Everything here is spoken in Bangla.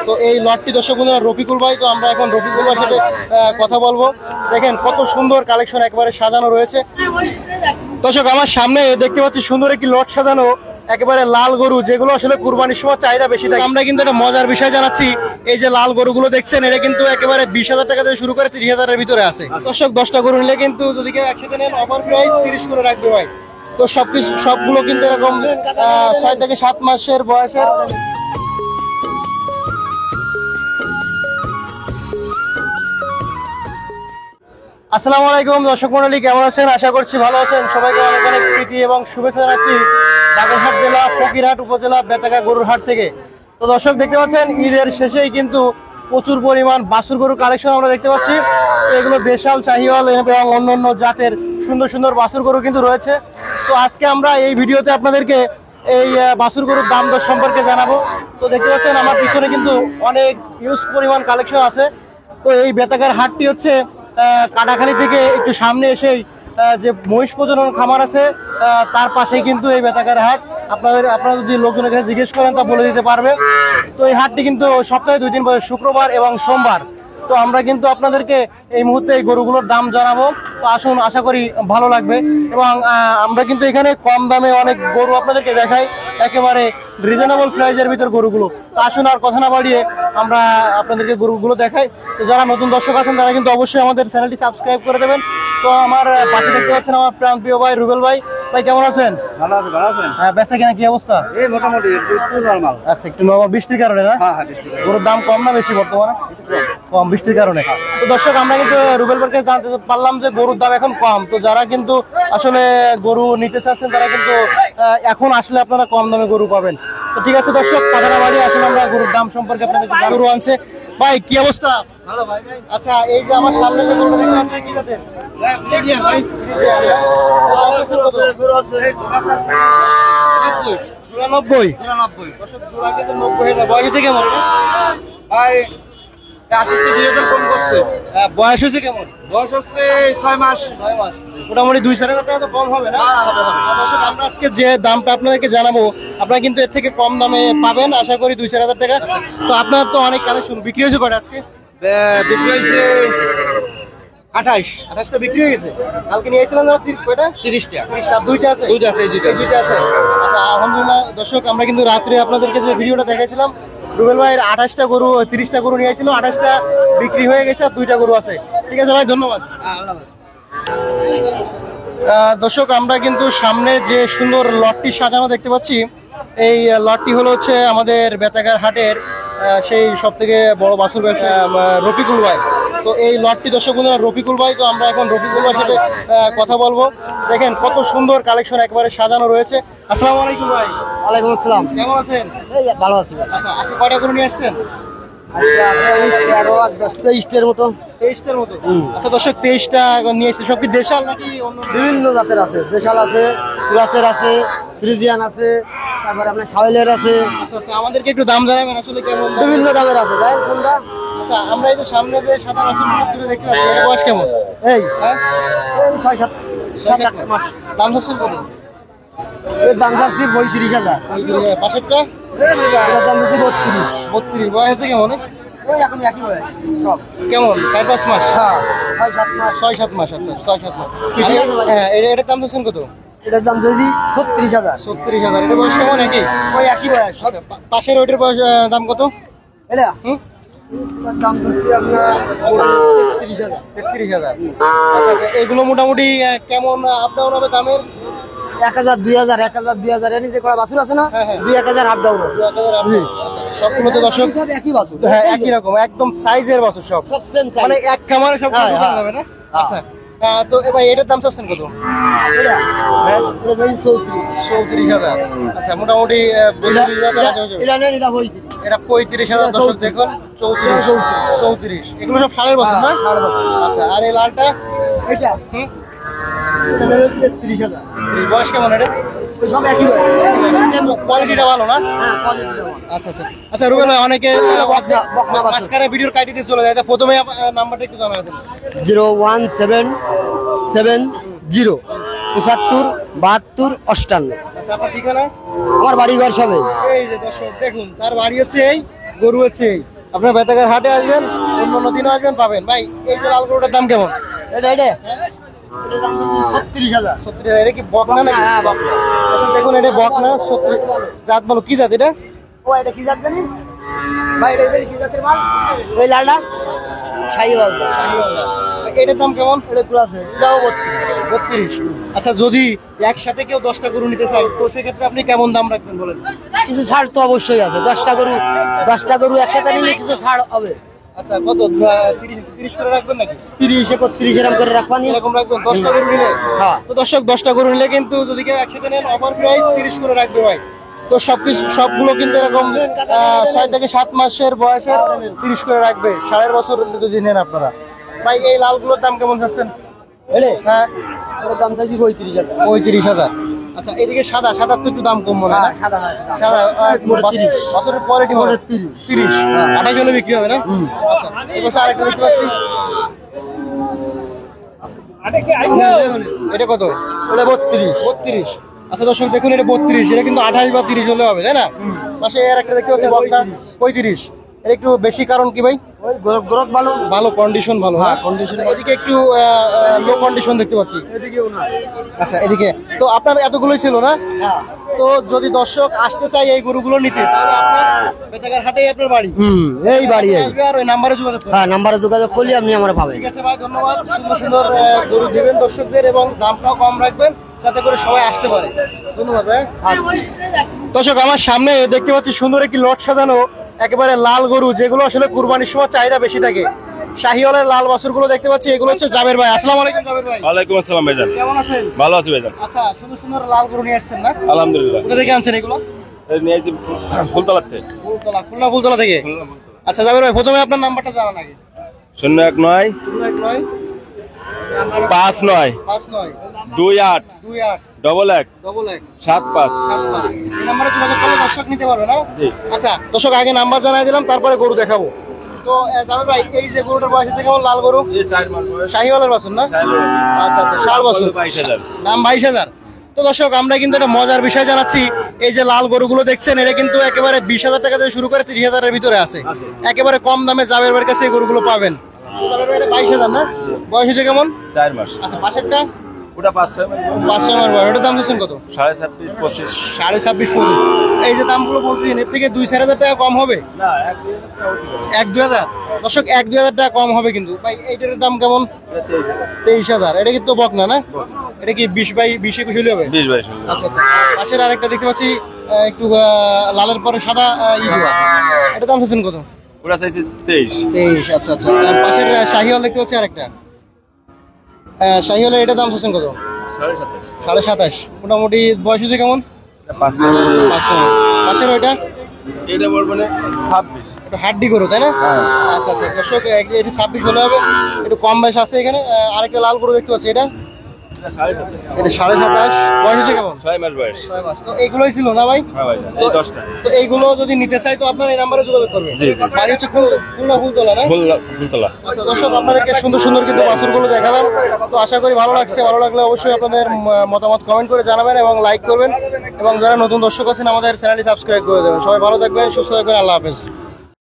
তো এই লটটি দর্শক বন্ধুরা রফিকুল ভাই, তো আমরা এখন রফিকুল ভাইয়ের সাথে কথা বলবো। দেখেন কত সুন্দর কালেকশন একেবারে সাজানো রয়েছে। দর্শক আমার সামনে দেখতে পাচ্ছি সুন্দর একটি লট সাজানো, একেবারে লাল গরু, যেগুলো আসলে কুরবানির সময় চাহিদা বেশি থাকে। আমরা কিন্তু একটা মজার বিষয় জানাচ্ছি, এই যে লাল গরুগুলো দেখছেন এটা কিন্তু একেবারে 20,000 টাকা থেকে শুরু করে 30,000-এর ভিতরে আছে। দর্শক 10টা গরু নিলে কিন্তু যদি কেউ একসাথে নেন অফার প্রাইস 30 করে রাখবে ভাই। তো সবগুলো কিন্তু এরকম 6 থেকে 7 মাসের বয়সের। আসসালামু আলাইকুম দর্শক মণ্ডলী, কেমন আছেন? আশা করছি ভালো আছেন। সবাইকে অনেক অনেক প্রীতি এবং শুভেচ্ছা জানাচ্ছি বাগেরহাট জেলা ফকিরহাট উপজেলা বেতাগা গরুর হাট থেকে। তো দর্শক দেখতে পাচ্ছেন ঈদের শেষেই কিন্তু প্রচুর পরিমাণ বাছুর গরুর কালেকশন আমরা দেখতে পাচ্ছি। এগুলো দেশাল, শাহিওয়াল এবং অন্যান্য জাতের সুন্দর সুন্দর বাছুর গরু কিন্তু রয়েছে। তো আজকে আমরা এই ভিডিওতে আপনাদেরকে এই বাছুর গরুর দাম দর সম্পর্কে জানাবো। তো দেখতে পাচ্ছেন আমার পিছনে কিন্তু অনেক হিউজ পরিমাণ কালেকশন আছে। তো এই বেতাগার হাটটি হচ্ছে কাটাখালী থেকে একটু সামনে এসেই যে মহিষ প্রজনন খামার আছে তার পাশেই কিন্তু এই বেতাগার হাট। আপনারা যদি লোকজনের কাছে জিজ্ঞেস করেন তা বলে দিতে পারবে। তো এই হাটটি কিন্তু সপ্তাহে 2 দিন বসে, শুক্রবার এবং সোমবার। তো আমরা কিন্তু আপনাদেরকে এই মুহূর্তে এই গরুগুলোর দাম জানাবো। তো আসুন, আশা করি ভালো লাগবে। এবং আমরা কিন্তু এখানে কম দামে অনেক গরু আপনাদেরকে দেখাই, একেবারে রিজনেবল প্রাইসের ভিতর গরুগুলো। তো আসুন আর কথা না বাড়িয়ে আমরা আপনাদেরকে গরুগুলো দেখাই। তো যারা নতুন দর্শক আছেন তারা কিন্তু অবশ্যই আমাদের চ্যানেলটি সাবস্ক্রাইব করে দেবেন। তো আমার পাশে দেখতে পাচ্ছেন আমার প্রাণপ্রিয় ভাই রুবেল ভাই। ভাই কেমন আছেন? ভালো আছি, ভালো আছেন? হ্যাঁ, বেচা কিনা কি অবস্থা? এই মোটামুটি একটু নরমাল। আচ্ছা, একটু নরমাল, বৃষ্টির কারণে না? হ্যাঁ হ্যাঁ, বৃষ্টি। গরুর দাম কম না বেশি বর্তমানে? কম, বৃষ্টির কারণে। তো দর্শক আমরা কিন্তু রুবেল ভাইকে জানতে পারলাম যে গরুর দাম এখন কম। তো যারা কিন্তু আসলে গরু নিতে চাচ্ছেন তারা কিন্তু এখন আসলে আপনারা কম দামে গরু পাবেন। তো ঠিক আছে দর্শক, কথা না বাড়িয়ে আসুন আমরা গরুর দাম সম্পর্কে আপনাদের গরু আনছে। ভাই কি অবস্থা? ভালো ভাই। আচ্ছা, এই যে আমার সামনে যে গরুটা দেখতে পাচ্ছেন কি জাতের? মিডিয়াম ভাই। জোড়া 90। দর্শক জোড়া কিন্তু 90,000। বয়স হয়েছে কেমন ভাই? 80-2000 কম করছে। বয়স হয়েছে কেমন? বয়স হচ্ছে 6 মাস। 6 মাস। মোটামুটি 2-4,000 টাকা তো কম হবে না? হবে। দর্শক আমরা আজকে যে দামটা আপনাদেরকে জানাবো, আপনারা কিন্তু এর থেকে কম দামে পাবেন আশা করি, 2-4,000 টাকা। তো আপনার তো অনেক কালেকশন বিক্রি হয়েছে কটা আজকে? বিক্রি হয়েছে 28টা বিক্রি হয়ে গেছে। কালকে নিয়ে এসেছিলেন কয়টা? 30টা। 30টা। দুইটা আছে? দুইটা আছে, এই দুইটা। এই দুইটা আছে। আচ্ছা, আলহামদুলিল্লাহ দর্শক, আমরা কিন্তু রাত্রে আপনাদেরকে যে ভিডিওটা দেখাইছিলাম, রুবেল ভাইয়ের 28টা গরু, 30টা গরু নিয়ে এসেছিল, 28টা বিক্রি হয়ে গেছে আর 2টা গরু আছে। ঠিক আছে ভাই, ধন্যবাদ। দর্শক আমরা কিন্তু সামনে যে সুন্দর লটটি সাজানো দেখতে পাচ্ছি, এই লটটি হলো হচ্ছে আমাদের বেতাগার হাটের সেই সব থেকে বড় বাছুর ব্যবসা রফিকুল ভাই। তো এই লটটি দর্শক বন্ধুরা রফিকুল ভাই। তো আমরা এখন রফিকুল ভাইয়ের সাথে কথা বলবো। দেখেন কত সুন্দর কালেকশন একেবারে সাজানো রয়েছে। আসসালামু আলাইকুম ভাই। ওয়ালাইকুম আসসালাম। কেমন আছেন? ভালো আছি ভাই। আচ্ছা, আজকে কয়টা গরু নিয়ে আসছেন? আজকে 13-10টার মতো। 23টার মতো। আচ্ছা দর্শক, 23টা নিয়ে এসেছে। সব কি দেশাল নাকি অন্য? বিভিন্ন জাতের আছে, দেশাল আছে, কুরাসের আছে, ফ্রিজিয়ান আছে, তারপরে আপনার সাওয়েলের আছে। আচ্ছা আচ্ছা, আমাদেরকে একটু দাম জানাবেন আসলে কেমন দাম? বিভিন্ন দামের আছে। তাই কোনটা? আচ্ছা, আমরা এই যে সামনে যে সাদা বাছুর গুলো দেখতে পাচ্ছি, এর বয়স কেমন? এই হ্যাঁ, 6-7 মাস। দাম হচ্ছে কত? এর দাম যাচ্ছে 35,000। পাশেরটা এর দাম যাচ্ছে 32। 32। বয়স হচ্ছে কেমন? ওই এখন একই বয়স সব। কেমন, 4-5 মাস? হ্যাঁ, 6-7 মাস। 6-7 মাস। আচ্ছা, 6-7 মাস। ঠিক আছে ভাই। হ্যাঁ, এটার দাম হচ্ছে কত? এটার দাম চাইছি 36,000। 36,000। এটা বয়স কেমন? একই? ওই একই বয়স সব। আচ্ছা, পাশের ওইটার বয়স দাম কত? এটা হুম, এটার দাম চাইছি আপনার 33,000। 33,000। আচ্ছা আচ্ছা, এগুলো মোটামুটি কেমন আপ ডাউন হবে দামের? 1,000, 2,000, 1,000, 2,000 এর নিচে করা বাছুর আছে না? হ্যাঁ, হ্যাঁ। 2-1,000 আপ ডাউন আছে। 2,000 আপ ডাউন। সবগুলো তো দর্শক সব একই বাছুর। হ্যাঁ একই রকম, একদম সাইজের বাছুর সব। সব সেম সাইজ। মানে এক খামারে সব হ্যাঁ, ঢোকানো হ্যাঁ। যাবে না? আচ্ছা, তো এবার এটার দাম চাচ্ছেন কত? এটা হ্যাঁ, এটা চাইছি 34। 34,000। আচ্ছা, মোটামুটি 32,000 টাকা হয়ে যাবে। এটা নেন, এটা 35। এটা 35,000 দর্শক দেখুন। 34। এগুলো সব সাড়ের বছর না? সাড়ে বছর। আচ্ছা, আর এই লালটা? এটা হুম, এটা দেবে 33,000। 33। বয়স কেমন এটা? সব একই বয়স। কোয়ালিটিটা ভালো না? হ্যাঁ, quality ভালো। আচ্ছা আচ্ছা আচ্ছা, রুবেল ভাই, অনেকে বকনা বাছুর। মাঝখানে ভিডিওর কাটিতে চলে যায়, তা প্রথমে নাম্বারটা একটু জানাবেন। 01770 75 72 58। আচ্ছা, আপনার ঠিকানা? আমার বাড়ি ঘর সবে। এই যে দর্শক দেখুন, তার বাড়ি হচ্ছে এই, গরু হচ্ছে এই। আপনার বেতাগার হাটে আসবেন, অন্য দিনও আসবেন, পাবেন। ভাই এই যে লাল গরুটার দাম কেমন? এটা দাম দিচ্ছি 36,000। 36,000। এটা কি বকনা নাকি? হ্যাঁ, বকনা। আচ্ছা দেখুন, এটা বকনা 36 জাত বলো, কি জাত এটা? ও এটা কি জাত জানি ভাই, এটা কি জাতের মাল? ওই লালটা শাহিওয়াল। এটার দাম কেমন? এটা ক্লাসে এটাও 32। আচ্ছা যদি একসাথে কেউ 10টা গরু নিতে চায় তো সেক্ষেত্রে আপনি কেমন দাম রাখবেন বলেন? কিছু ছাড় তো অবশ্যই আছে। 10টা গরু একসাথে নিলে কিছু ছাড় হবে। আচ্ছা কত 30 করে রাখবেন নাকি? 30 31 এরকম করে রাখবানি। এরকম রাখবেন 10টা গরু নিলে? হ্যাঁ। তো দর্শক 10টা গরু নিলে কিন্তু যদি কেউ একসাথে নেন অফার প্রাইস 30 করে রাখবে ভাই। তো সবগুলো কিন্তু এরকম 6 থেকে 7 মাসের বয়সের 30 করে রাখবে, 1.5 বছর যদি নেন আপনারা। ভাই এই লালগুলোর দাম কেমন চাচ্ছেন? হ্যাঁ, ওটার দাম চাইছি 35,000। 35,000। আচ্ছা এদিকে সাদা তো একটু দাম কম মনে হয় না? সাদা সাদা মোট 30। বছরের কোয়ালিটি মোট হবে 30। 30 28 হলে বিক্রি হবে না? আচ্ছা এই বছর আরেকটা দেখতে পাচ্ছি, এটা কত? ওটা 32। 32। আচ্ছা দর্শক দেখুন, এটা 32, এটা কিন্তু 28 বা 30 হলে হবে, তাই না? পাশে আর একটা দেখতে পাচ্ছি বকনা 35। এটা একটু বেশি কারণ কি ভাই? ওই গ্রোথ ভালো। ভালো কন্ডিশন, ভালো। হ্যাঁ, কন্ডিশন। এদিকে একটু লো কন্ডিশন দেখতে পাচ্ছি। এদিকেও না। আচ্ছা এদিকে তো আপনার এতগুলোই ছিল না? হ্যাঁ। তো যদি দর্শক আসতে চাই এই গরুগুলো নিতে তাহলে আপনার বেতাগার হাটেই আপনার বাড়ি? এই বাড়ি এই। আসবে আর ওই নাম্বারে যোগাযোগ করবেন। হ্যাঁ, নাম্বারে যোগাযোগ করলে আপনি আমরা পাবেন। ঠিক আছে ভাই, ধন্যবাদ। সুন্দর সুন্দর গরু দিবেন দর্শকদের এবং দামটাও কম রাখবেন যাতে করে সবাই আসতে পারে। ধন্যবাদ ভাই। দর্শক আমার সামনে দেখতে পাচ্ছি সুন্দর একটি লট সাজানো একেবারে লাল গরু, যেগুলো আসলে কুরবানির সময় চাহিদা বেশি থাকে। শাহিওয়ালের লাল বাছুরগুলো দেখতে পাচ্ছি, এগুলো হচ্ছে জাবের ভাই। আসসালামু আলাইকুম জাবের ভাই। ওয়ালাইকুম আসসালাম ভাইজান, কেমন আছেন? ভালো আছি ভাইজান, আচ্ছা সুন্দর সুন্দর লাল গরু নিয়ে আসছেন না? আলহামদুলিল্লাহ। কোথা থেকে আনছেন এগুলো? এই নিয়ে আসছি ফুলতলার থেকে। খুলনা ফুলতলা থেকে। আচ্ছা জাবের ভাই, প্রথমে আপনার নাম্বারটা জানান আগে। 019 019 59 59 28 28 11 11 75। 75। এই নাম্বারে যোগাযোগ করলে দর্শক নিতে পারবে না? জি। আচ্ছা দর্শক আগে নাম্বার জানাই দিলাম, তারপরে গরু দেখাবো। তো জাবের ভাই এই যে গরুটার বয়স আছে কেমন? লাল গরু এই 4 মাস বয়স, শাহিওয়ালের বাছুর না? আচ্ছা আচ্ছা, শাল বাছুর। 22,000। দাম 22,000। তো দর্শক আমরা কিন্তু একটা মজার বিষয় জানাচ্ছি, এই যে লাল গরুগুলো দেখছেন এটা কিন্তু একেবারে 20,000 টাকা থেকে শুরু করে 30,000 এর ভিতরে আছে। একেবারে কম দামে জাবের ভাইয়ের কাছে এই গরুগুলো পাবেন। তো জাবের ভাই এটা 22,000 না? বয়স হচ্ছে কেমন? 4 মাস। আচ্ছা পাশেরটা ওটা 5-6 মাস বয়স। 5 আমার বয়স, ওটার দাম দিচ্ছেন কত? 26.5 25। 26.5 25। এই যে দামগুলো বলতেছেন এর থেকে 2-4 টাকা কম হবে? না, 1-2 হাজার। দর্শক 1-2 টাকা কম হবে কিন্তু। ভাই এইটার দাম কেমন? 23,000। এটা কিন্তু বকনা না? এটা কি 20-21 হলে হবে? 20-22। আচ্ছা আচ্ছা। পাশের আরেকটা দেখতে পাচ্ছি একটু লালের পরে সাদা ইগুয়া, এটা দাম চাচ্ছেন কত? ওটা চাইছি 23। 23। আচ্ছা আচ্ছা। আর পাশের শাহিওয়াল দেখতে পাচ্ছি আরেকটা, শাহিওয়ালের এটা দাম চাচ্ছেন কত? 27.5। 27.5। মোটামুটি বয়স হচ্ছে কেমন? 500। 500। পাশের ওইটা এটা বলবো না 26। একটু হাড্ডি গরু তাই না? আচ্ছা আচ্ছা দর্শক এটি 26 হলে হবে, একটু কম বয়স আছে এখানে। আরেকটা লাল গরু দেখতে পাচ্ছি, এটা এটা 27.5। এটা 27.5। বয়স হচ্ছে কেমন? 6 মাস বয়স। 6 মাস। তো এইগুলোই ছিল না ভাই? হ্যাঁ ভাইজান, এই 10টা। তো এইগুলো যদি নিতে চাই তো আপনার এই নাম্বারে যোগাযোগ করবেন। জি, জি। বাড়ি হচ্ছে খুলনা ফুলতলা না? ফুলতলা। আচ্ছা দর্শক আপনাদেরকে সুন্দর সুন্দর কিন্তু বাছুরগুলো দেখালাম। তো আশা করি ভালো লাগছে। ভালো লাগলে অবশ্যই আপনাদের মতামত কমেন্ট করে জানাবেন এবং লাইক করবেন, এবং যারা নতুন দর্শক আছেন আমাদের চ্যানেলটি সাবস্ক্রাইব করে দেবেন। সবাই ভালো থাকবেন, সুস্থ থাকবেন, আল্লাহ হাফেজ।